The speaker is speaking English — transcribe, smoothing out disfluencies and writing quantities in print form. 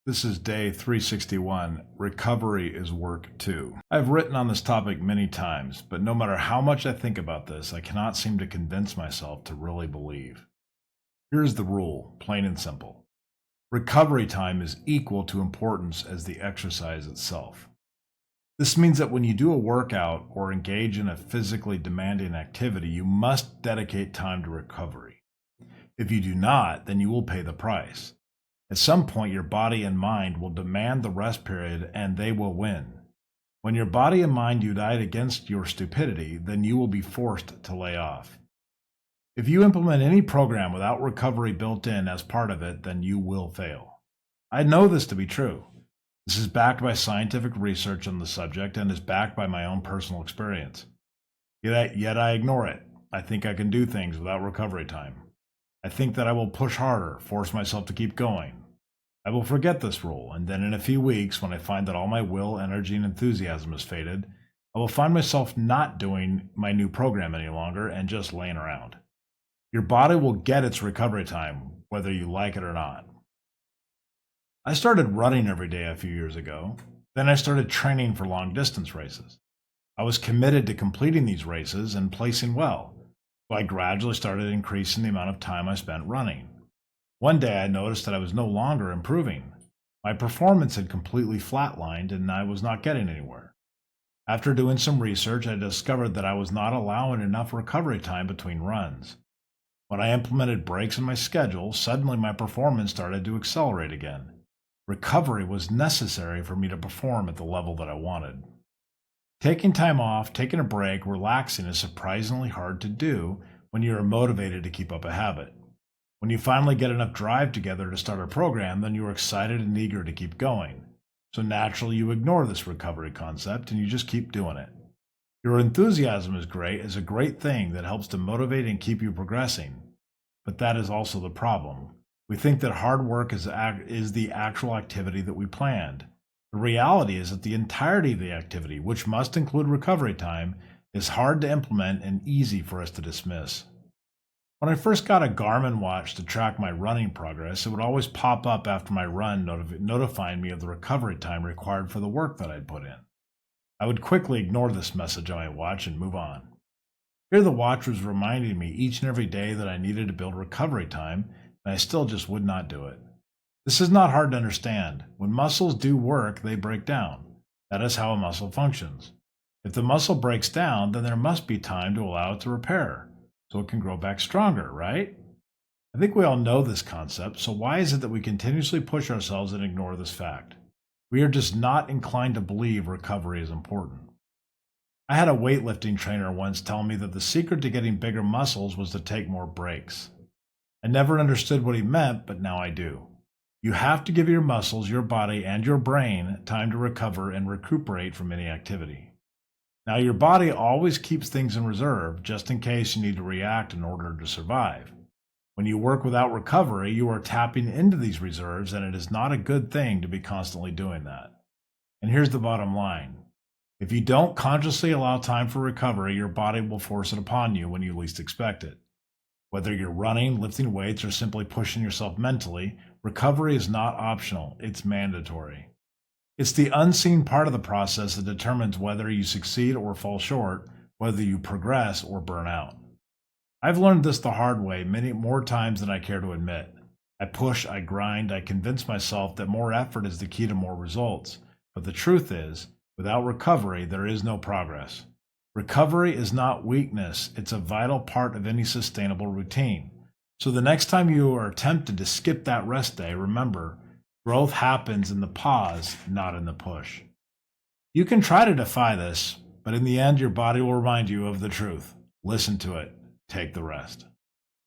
This is day 361. Recovery is work too. I've written on this topic many times, but no matter how much I think about this, I cannot seem to convince myself to really believe. Here's the rule, plain and simple. Recovery time is equal to importance as the exercise itself. This means that when you do a workout or engage in a physically demanding activity, you must dedicate time to recovery. If you do not, then you will pay the price. At some point, your body and mind will demand the rest period and they will win. When your body and mind unite against your stupidity, then you will be forced to lay off. If you implement any program without recovery built in as part of it, then you will fail. I know this to be true. This is backed by scientific research on the subject and is backed by my own personal experience. Yet I ignore it. I think I can do things without recovery time. I think that I will push harder, force myself to keep going. I will forget this rule, and then in a few weeks, when I find that all my will, energy, and enthusiasm has faded, I will find myself not doing my new program any longer and just laying around. Your body will get its recovery time, whether you like it or not. I started running every day a few years ago. Then I started training for long distance races. I was committed to completing these races and placing well. So I gradually started increasing the amount of time I spent running. One day I noticed that I was no longer improving. My performance had completely flatlined and I was not getting anywhere. After doing some research, I discovered that I was not allowing enough recovery time between runs. When I implemented breaks in my schedule, suddenly my performance started to accelerate again. Recovery was necessary for me to perform at the level that I wanted. Taking time off, taking a break, relaxing is surprisingly hard to do when you are motivated to keep up a habit. When you finally get enough drive together to start a program, then you are excited and eager to keep going. So naturally you ignore this recovery concept and you just keep doing it. Your enthusiasm is a great thing that helps to motivate and keep you progressing. But that is also the problem. We think that hard work is the actual activity that we planned. The reality is that the entirety of the activity, which must include recovery time, is hard to implement and easy for us to dismiss. When I first got a Garmin watch to track my running progress, it would always pop up after my run notifying me of the recovery time required for the work that I'd put in. I would quickly ignore this message on my watch and move on. Here the watch was reminding me each and every day that I needed to build recovery time, and I still just would not do it. This is not hard to understand. When muscles do work, they break down. That is how a muscle functions. If the muscle breaks down, then there must be time to allow it to repair, so it can grow back stronger, right? I think we all know this concept, so why is it that we continuously push ourselves and ignore this fact? We are just not inclined to believe recovery is important. I had a weightlifting trainer once tell me that the secret to getting bigger muscles was to take more breaks. I never understood what he meant, but now I do. You have to give your muscles, your body, and your brain time to recover and recuperate from any activity. Now, your body always keeps things in reserve just in case you need to react in order to survive. When you work without recovery, you are tapping into these reserves, and it is not a good thing to be constantly doing that. And here's the bottom line. If you don't consciously allow time for recovery, your body will force it upon you when you least expect it. Whether you're running, lifting weights, or simply pushing yourself mentally, recovery is not optional, it's mandatory. It's the unseen part of the process that determines whether you succeed or fall short, whether you progress or burn out. I've learned this the hard way many more times than I care to admit. I push, I grind, I convince myself that more effort is the key to more results. But the truth is, without recovery, there is no progress. Recovery is not weakness, it's a vital part of any sustainable routine. So the next time you are tempted to skip that rest day, remember, growth happens in the pause, not in the push. You can try to defy this, but in the end, your body will remind you of the truth. Listen to it. Take the rest.